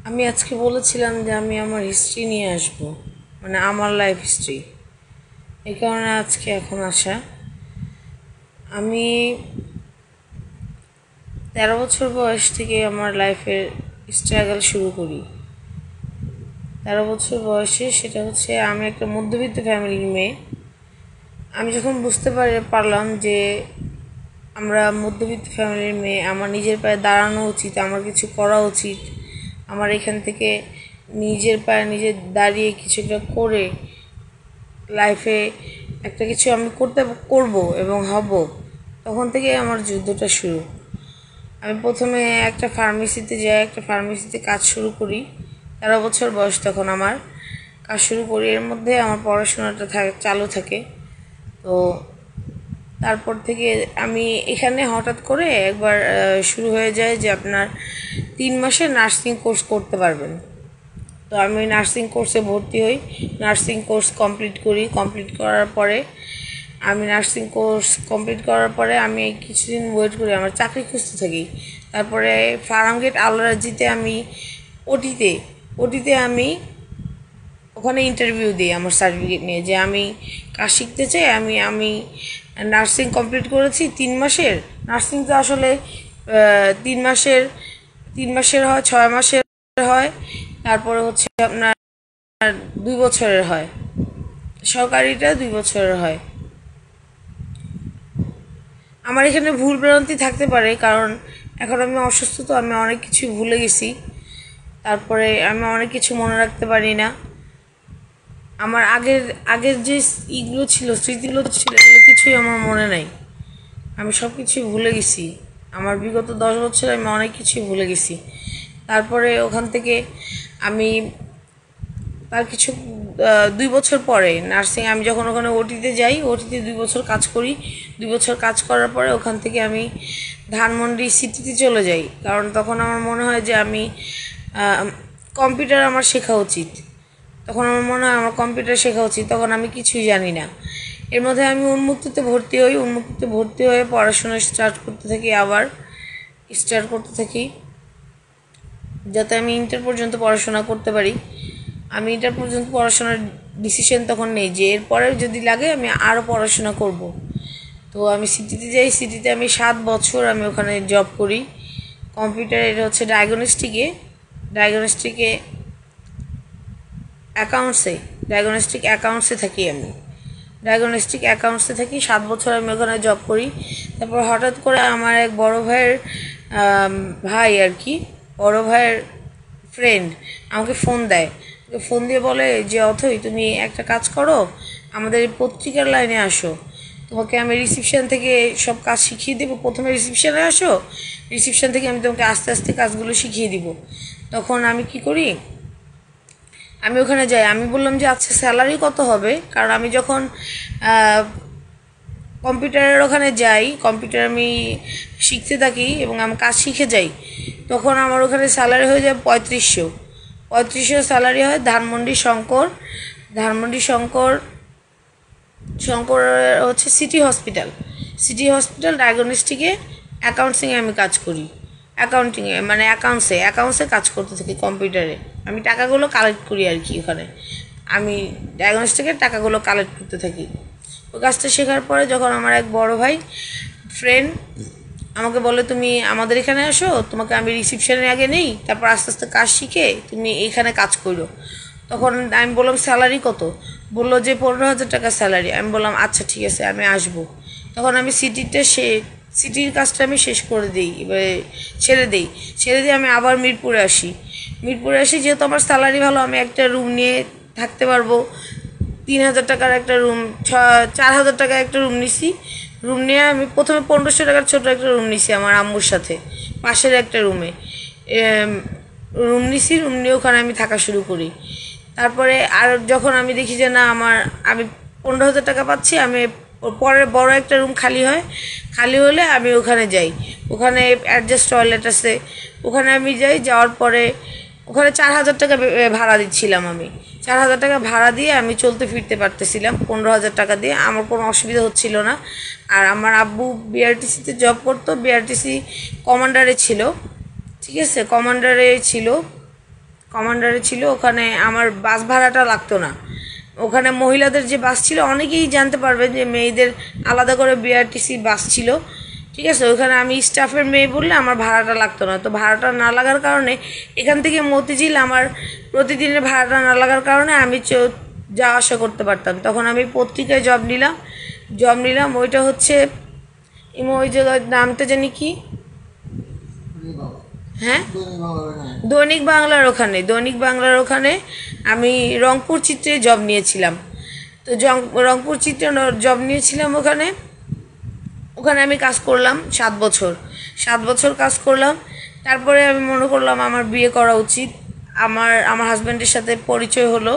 আমি আজকে বলেছিলাম যে আমি আমার হিস্ট্রি নিয়ে আসব, মানে আমার লাইফ হিস্ট্রি। এই কারণে আজকে এখন আসা। আমি 13 বছর বয়স থেকে আমার লাইফের স্ট্রাগল শুরু করি। 13 বছর বয়সে, সেটা হচ্ছে আমি একটা মধ্যবিত্ত ফ্যামিলির মেয়ে। আমি যখন বুঝতে পারলাম যে আমরা মধ্যবিত্ত ফ্যামিলির মেয়ে, আমার নিজের পায়ে দাঁড়ানো উচিত, আমার কিছু করা উচিত, আমার এখান থেকে নিজের পায়ে নিজে দাঁড়িয়ে কিছুটা করে লাইফে একটা কিছু আমি করব এবং হব, তখন থেকে আমার যুদ্ধটা শুরু। আমি প্রথমে একটা ফার্মেসিতে যাই, একটা ফার্মেসিতে কাজ শুরু করি। 13 বছর বয়স তখন আমার কাজ শুরু করি। এর মধ্যে আমার পড়াশোনাটা চালু থাকে। তো তারপর থেকে আমি এখানে হঠাৎ করে একবার শুরু হয়ে যায় যে আপনার 3 মাসের নার্সিং কোর্স করতে পারবেন। তো আমি নার্সিং কোর্সে ভর্তি হই, নার্সিং কোর্স কমপ্লিট করি। কমপ্লিট করার পরে আমি কিছুদিন ওয়েট করি, আমার চাকরি খুঁজতে থাকি। তারপরে ফার্মগেট আলরাজিতে আমি ওটিতে আমি ওখানে ইন্টারভিউ দিই আমার সার্টিফিকেট নিয়ে, যে আমি কাজ শিখতে চাই। আমি নার্সিং কমপ্লিট করেছি 3 মাসের। নার্সিং তো আসলে 3 মাসের হয়, 6 মাসের হয়, তারপরে হচ্ছে আপনার 2 বছরের হয়। সরকারিটা 2 বছরের হয়। আমার এখানে ভুল ভ্রান্তি থাকতে পারে, কারণ এখন আমি অসুস্থ, তো আমি অনেক কিছু ভুলে গেছি। তারপরে আমি অনেক কিছু মনে রাখতে পারি না। আমার আগের আগের যে স্মৃতিগুলো ছিল, এগুলো কিছুই আমার মনে নাই। আমি সব কিছুই ভুলে গেছি। আমার বিগত 10 বছরে আমি অনেক কিছুই ভুলে গেছি। তারপরে ওখান থেকে আমি তার কিছু 2 বছর পরে নার্সিং, আমি যখন ওখানে ওটিতে যাই, ওটিতে 2 বছর কাজ করি। 2 বছর কাজ করার পরে ওখান থেকে আমি ধানমন্ডি সিটিতে চলে যাই, কারণ তখন আমার মনে হয় যে আমি কম্পিউটার আমার শেখা উচিত। তখন আমার মনে হয় আমার কম্পিউটার শেখা উচিত, তখন আমি কিছুই জানি না। এর মধ্যে আমি উন্মুক্ততে ভর্তি হয়ে পড়াশোনা স্টার্ট করতে থাকি, যাতে আমি ইন্টার পর্যন্ত পড়াশোনা করতে পারি। আমি ইন্টার পর্যন্ত পড়াশোনার ডিসিশন তখন নেই যে এরপরে যদি লাগে আমি আরও পড়াশোনা করব। তো আমি সিটিতে যাই। সিটিতে আমি 7 বছর আমি ওখানে জব করি কম্পিউটার। এটা হচ্ছে ডায়াগনস্টিক অ্যাকাউন্টসে থাকি আমি। ডায়াগনস্টিক অ্যাকাউন্টসে থাকি 7 বছর আমি ওখানে জব করি। তারপর হঠাৎ করে আমার এক বড় ভাইয়ের বড় ভাইয়ের ফ্রেন্ড আমাকে ফোন দিয়ে বলে যে অথই, তুমি একটা কাজ করো, আমাদের এই পত্রিকার লাইনে আসো, তোমাকে আমি রিসিপশন থেকে সব কাজ শিখিয়ে দেবো। প্রথমে রিসিপশনে আসো, রিসিপশন থেকে আমি তোমাকে আস্তে আস্তে কাজগুলো শিখিয়ে দিব। তখন আমি কি করি, আমি ওখানে যাই। আমি বললাম যে আচ্ছা, স্যালারি কত হবে? কারণ আমি যখন কম্পিউটারের ওখানে যাই, কম্পিউটার আমি শিখতে থাকি এবং আমি কাজ শিখে যাই, তখন আমার ওখানে স্যালারি হয়ে যায় 3500 স্যালারি হয়। ধানমন্ডি শঙ্কর হচ্ছে সিটি হসপিটাল ডায়াগনস্টিকে অ্যাকাউন্টসিংয়ে আমি কাজ করি। অ্যাকাউন্টসে কাজ করতে থাকি কম্পিউটারে। আমি টাকাগুলো কালেক্ট করি আর কি। ওখানে আমি ডায়াগনস্টিকের টাকাগুলো কালেক্ট করতে থাকি। ওই কাজটা শেখার পরে যখন আমার এক বড় ভাই ফ্রেন্ড আমাকে বলে, তুমি আমাদের এখানে আসো, তোমাকে আমি রিসিপশনে আগে নেই, তারপর আস্তে আস্তে কাজ শিখে তুমি এইখানে কাজ করো। তখন আমি বললাম স্যালারি কত? বললো যে 15,000 টাকা স্যালারি। আমি বললাম আচ্ছা ঠিক আছে, আমি আসবো। তখন আমি সিটির কাজটা আমি শেষ করে দিই, এবারে ছেড়ে দিয়ে আমি আবার মিরপুরে আসি। যেহেতু আমার স্যালারি ভালো, আমি একটা রুম নিয়ে থাকতে পারবো। 3,000 টাকার একটা রুম, 4,000 টাকার একটা রুম নিছি। রুম নিয়ে আমি প্রথমে 1,500 টাকার ছোটো একটা রুম নিছি আমার আম্মুর সাথে, পাশের একটা রুম নিয়ে ওখানে আমি থাকা শুরু করি। তারপরে আর যখন আমি দেখি যে না, আমি 15,000 টাকা পাচ্ছি, আমি পরে বড় একটা রুম খালি হলে আমি ওখানে যাই। ওখানে অ্যাডজাস্ট টয়লেট আছে, ওখানে আমি যাওয়ার পরে ওখানে 4,000 টাকা ভাড়া দিচ্ছিলাম আমি। 4,000 টাকা ভাড়া দিয়ে আমি চলতে ফিরতে পারতেছিলাম 15,000 টাকা দিয়ে, আমার কোনো অসুবিধা হচ্ছিল না। আর আমার আব্বু বিআরটিসিতে জব করতো, বিআরটিসি কমান্ডারে ছিল, ঠিক আছে, কমান্ডারে ছিল। কমান্ডারে ছিল। ওখানে আমার বাস ভাড়াটা লাগতো না। ওখানে মহিলাদের যে বাস ছিল, অনেকেই জানতে পারবেন যে মেয়েদের আলাদা করে বিআরটিসি বাস ছিল, ঠিক আছে। ওখানে আমি স্টাফের মেয়ে বললে আমার ভাড়াটা লাগতো না। তো ভাড়াটা না লাগার কারণে এখান থেকে মতিঝিল আমার প্রতিদিনের ভাড়াটা না লাগার কারণে আমি যাওয়া আসা করতে পারতাম। তখন আমি পত্রিকায় জব নিলাম। ওইটা হচ্ছে ওই জায়গার নামটা জানি কি, হ্যাঁ, দৈনিক বাংলার ওখানে আমি রংপুর চিত্রে জব নিয়েছিলাম। তো রংপুর চিত্রে জব নিয়েছিলাম। ওখানে আমি কাজ করলাম 7 বছর কাজ করলাম। তারপরে আমি মনে করলাম আমার বিয়ে করা উচিত। আমার হাজব্যান্ডের সাথে পরিচয় হলো,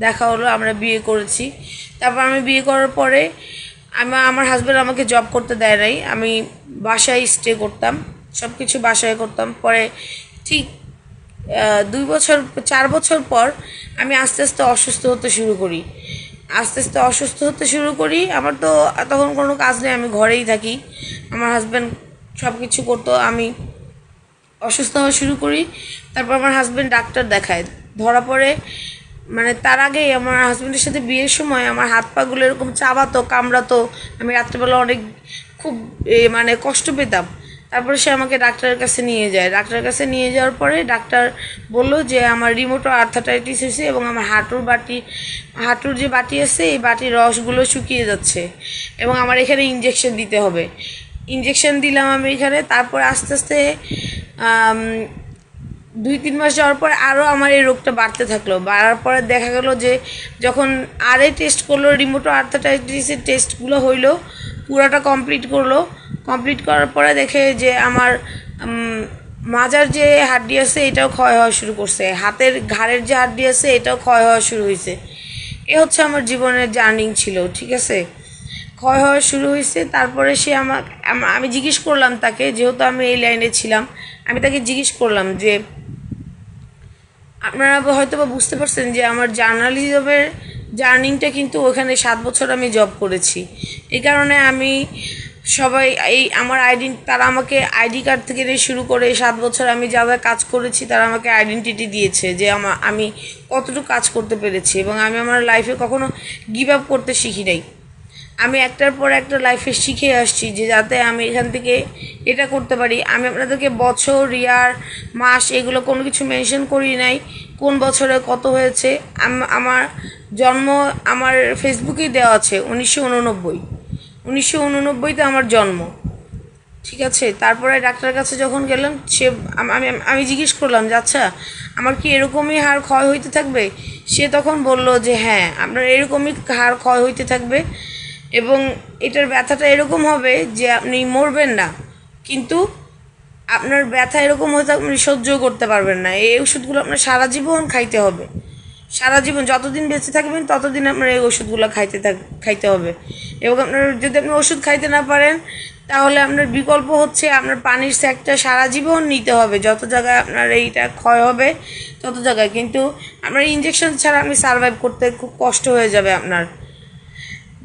দেখা হলো, আমরা বিয়ে করেছি। তারপর আমি বিয়ে করার পরে আমার হাজব্যান্ড আমাকে জব করতে দেয় নাই। আমি বাসায় স্টে করতাম, সব কিছু বাসায় করতাম। পরে ঠিক 4 বছর পর আমি আস্তে আস্তে অসুস্থ হতে শুরু করি। আমার তো তখন কোনো কাজ নেই, আমি ঘরেই থাকি, আমার হাজব্যান্ড সব কিছু করতো। আমি অসুস্থ হওয়া শুরু করি। তারপর আমার হাজব্যান্ড ডাক্তার দেখায়, ধরা পড়ে। মানে তার আগেই আমার হাজব্যান্ডের সাথে বিয়ের সময় আমার হাত পাগুলো এরকম চাবাতো, কামড়াতো। আমি রাত্রেবেলা অনেক খুব মানে কষ্ট পেতাম। তারপরে সে আমাকে ডাক্তারের কাছে নিয়ে যায়। ডাক্তারের কাছে নিয়ে যাওয়ার পরে ডাক্তার বলল যে আমার রিমোটো আর্থারাইটিস হয়েছে এবং আমার হাঁটুর যে বাটি আছে, এই বাটির রসগুলো শুকিয়ে যাচ্ছে এবং আমার এখানে ইঞ্জেকশন দিতে হবে। ইঞ্জেকশন দিলাম আমি এখানে। তারপরে আস্তে আস্তে 2-3 মাস যাওয়ার পর আরও আমার এই রোগটা বাড়তে থাকলো। বাড়ার পরে দেখা গেল যে যখন টেস্ট করলো, রিমোটো আর্থারাইটিসের টেস্টগুলো হইলো, পুরোটা কমপ্লিট করার পরে দেখে যে আমার মাজার যে হাড্ডি আছে এটাও ক্ষয় হওয়া শুরু করছে, হাতের ঘাড়ের যে হাড্ডি আছে এটাও ক্ষয় হওয়া শুরু হয়েছে। এ হচ্ছে আমার জীবনের জার্নি ছিল, ঠিক আছে। ক্ষয় হওয়া শুরু হয়েছে। তারপরে সে আমি জিজ্ঞেস করলাম তাকে, যেহেতু আমি এই লাইনে ছিলাম, আমি তাকে জিজ্ঞেস করলাম যে আপনারা হয়তো বা বুঝতে পারছেন যে আমার জার্নালিজমের জার্নিংটা কিন্তু ওখানে 7 বছর আমি জব করেছি। এই কারণে আমি সবাই আমার তারা আমাকে আইডি কার্ড থেকে নিয়ে শুরু করে 7 বছর আমি যা কাজ করেছি তারা আমাকে আইডেন্টিটি দিয়েছে যে আমি কতটুকু কাজ করতে পেরেছি। এবং আমি আমার লাইফে কখনো গিভ আপ করতে শিখি নাই। আমি একটার পর একটা লাইফে শিখে আসছি যে যাতে আমি এখান থেকে এটা করতে পারি। আমি আপনাদেরকে বছর, ইয়ার, মাস এগুলো কোনো কিছু মেনশন করি নাই, কোন বছরে কত হয়েছে। আমার জন্ম আমার ফেসবুকেই দেওয়া আছে 1989 আমার জন্ম, ঠিক আছে। তারপরে ডাক্তারের কাছে যখন গেলাম, আমি জিজ্ঞেস করলাম যে আচ্ছা আমার কি এরকমই হাড় ক্ষয় হইতে থাকবে? সে তখন বলল যে হ্যাঁ, আপনার এরকমই হাড় ক্ষয় হইতে থাকবে এবং এটার ব্যথাটা এরকম হবে যে আপনি মরবেন না, কিন্তু আপনার ব্যথা এরকম হয়তো আপনি সহ্য করতে পারবেন না। এই ওষুধগুলো আপনার সারা জীবন খাইতে হবে, সারা জীবন যতদিন বেঁচে থাকবেন ততদিন আপনার এই ওষুধগুলো খাইতে হবে। এবং যদি আপনি ওষুধ খাইতে না পারেন তাহলে আপনার বিকল্প হচ্ছে আপনার পানির স্যাকটা সারা জীবন নিতে হবে, যত জায়গায় আপনার এইটা ক্ষয় হবে তত জায়গায়। কিন্তু আপনার ইঞ্জেকশন ছাড়া আপনি সার্ভাইভ করতে খুব কষ্ট হয়ে যাবে আপনার।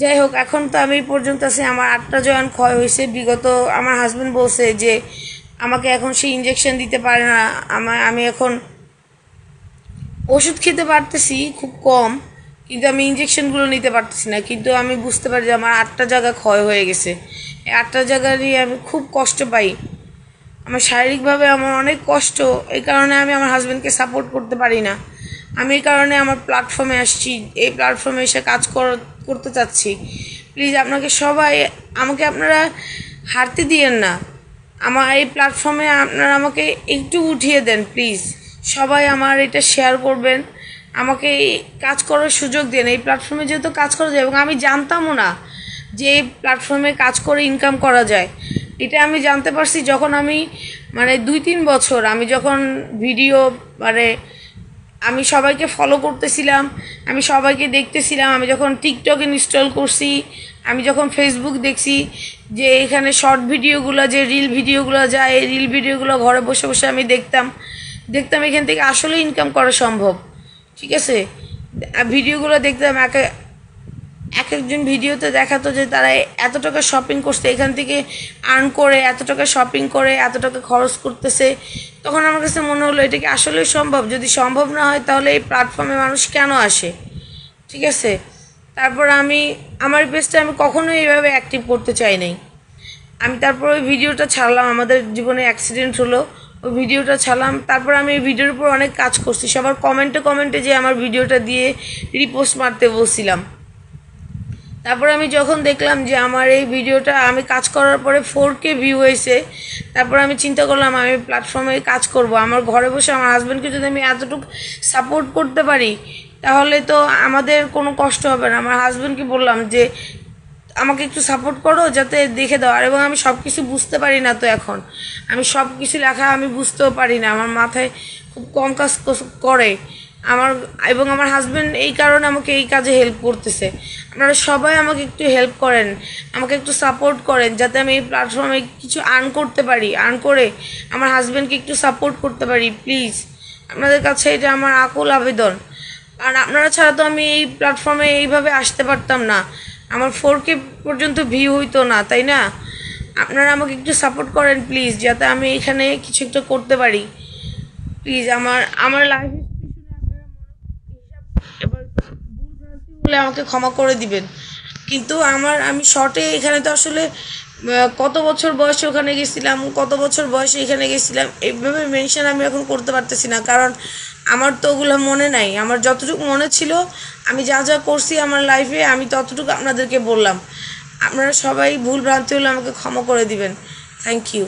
যাই হোক, এখন তো আমি পর্যন্ত আছি, আমার 8টা জয়েন্ট ক্ষয় হয়েছে। বিগত আমার হাজব্যান্ড বলছে যে আমাকে এখন সে ইঞ্জেকশন দিতে পারে না। আমি এখন ওষুধ খেতে পারতেছি খুব কম, কিন্তু আমি ইঞ্জেকশনগুলো নিতে পারতেছি না। কিন্তু আমি বুঝতে পারি যে আমার 8টা জায়গা ক্ষয় হয়ে গেছে। এই 8টা জায়গা নিয়ে আমি খুব কষ্ট পাই, আমার শারীরিকভাবে আমার অনেক কষ্ট। এই কারণে আমি আমার হাজব্যান্ডকে সাপোর্ট করতে পারি না। আমি এই কারণে আমার প্ল্যাটফর্মে আসছি, এই প্ল্যাটফর্মে এসে কাজ করতে চাচ্ছি। প্লিজ আমাকে আপনারা হারতে দিয়েন না। আমার এই প্ল্যাটফর্মে আপনারা আমাকে একটু উঠিয়ে দেন প্লিজ। সবাই আমার এটা শেয়ার করবেন, আমাকে কাজ করার সুযোগ দেন। এই প্ল্যাটফর্মে যেহেতু কাজ করা যায়, এবং আমি জানতামও না যে এই প্ল্যাটফর্মে কাজ করে ইনকাম করা যায়। এটা আমি জানতে পারছি যখন আমি 2-3 বছর আমি যখন ভিডিও আমি সবাইকে ফলো করতেছিলাম, আমি সবাইকে দেখতেছিলাম। আমি যখন টিকটক ইনস্টল করছি, আমি যখন ফেসবুক দেখছি যে এখানে শর্ট ভিডিওগুলো, যে রিল ভিডিওগুলো যায়, এই রিল ভিডিওগুলো ঘরে বসে বসে আমি দেখতাম এখান থেকে আসলে ইনকাম করা সম্ভব, ঠিক আছে। ভিডিওগুলো দেখতাম, এক একজন ভিডিওতে দেখাতো যে তারা এত টাকা শপিং করছে, এখান থেকে আর্ন করে এত টাকা শপিং করে এত টাকা খরচ করতেছে। তখন আমার কাছে মনে হলো এটা কি আসলেই সম্ভব? যদি সম্ভব না হয় তাহলে এই প্ল্যাটফর্মে মানুষ কেন আসে? ঠিক আছে, তারপর আমার পেজটা আমি কখনোই এইভাবে অ্যাক্টিভ করতে চাই নাই। আমি তারপর ওই ভিডিওটা ছাড়লাম, আমাদের জীবনে অ্যাক্সিডেন্ট হলো, ওই ভিডিওটা ছাড়লাম। তারপর আমি এই ভিডিওর উপর অনেক কাজ করছি, সবার কমেন্টে যে আমার ভিডিওটা দিয়ে রিপোস্ট মারতে বলছিলাম। তারপর আমি যখন দেখলাম যে আমার এই ভিডিওটা আমি কাজ করার পরে 4K ভিউ হয়েছে, তারপর আমি চিন্তা করলাম আমি প্ল্যাটফর্মে কাজ করব। আমার ঘরে বসে আমার হাজব্যান্ডকে যদি আমি এতটুকু সাপোর্ট করতে পারি তাহলে তো আমাদের কোনো কষ্ট হবে না। আমার হাজব্যান্ডকে বললাম যে আমাকে একটু সাপোর্ট করো, যাতে দেখে দাও। এবং আমি সব কিছু বুঝতে পারি না, তো এখন আমি সব কিছু লেখা আমি বুঝতেও পারি না, আমার মাথায় খুব কম কাজ করে এবং আমার হাজব্যান্ড এই কারণে আমাকে এই কাজে হেল্প করতেছে। আপনারা সবাই আমাকে একটু হেল্প করেন, আমাকে একটু সাপোর্ট করেন, যাতে আমি এই প্ল্যাটফর্মে কিছু আর্ন করতে পারি, আর্ন করে আমার হাজব্যান্ডকে একটু সাপোর্ট করতে পারি। প্লিজ আপনাদের কাছে এটা আমার আকুল আবেদন। কারণ আপনারা ছাড়া তো আমি এই প্ল্যাটফর্মে এইভাবে আসতে পারতাম না, আমার 4K পর্যন্ত ভিউ হইতো না, তাই না? আপনারা আমাকে একটু সাপোর্ট করেন প্লিজ, যাতে আমি এখানে কিছু একটা করতে পারি। প্লিজ আমার লাইফ এবার ভুল ভ্রান্তি হলে আমাকে ক্ষমা করে দিবেন। কিন্তু আমি শর্টে এখানে তো আসলে কত বছর বয়সে ওখানে গেছিলাম, কত বছর বয়সে এখানে গেছিলাম এইভাবে মেনশন আমি এখন করতে পারতেছি না, কারণ আমার তো ওগুলো মনে নাই। আমার যতটুকু মনে ছিল, আমি যা যা করছি আমার লাইফে, আমি ততটুকু আপনাদেরকে বললাম। আপনারা সবাই ভুল ভ্রান্তি হলে আমাকে ক্ষমা করে দিবেন। Thank you.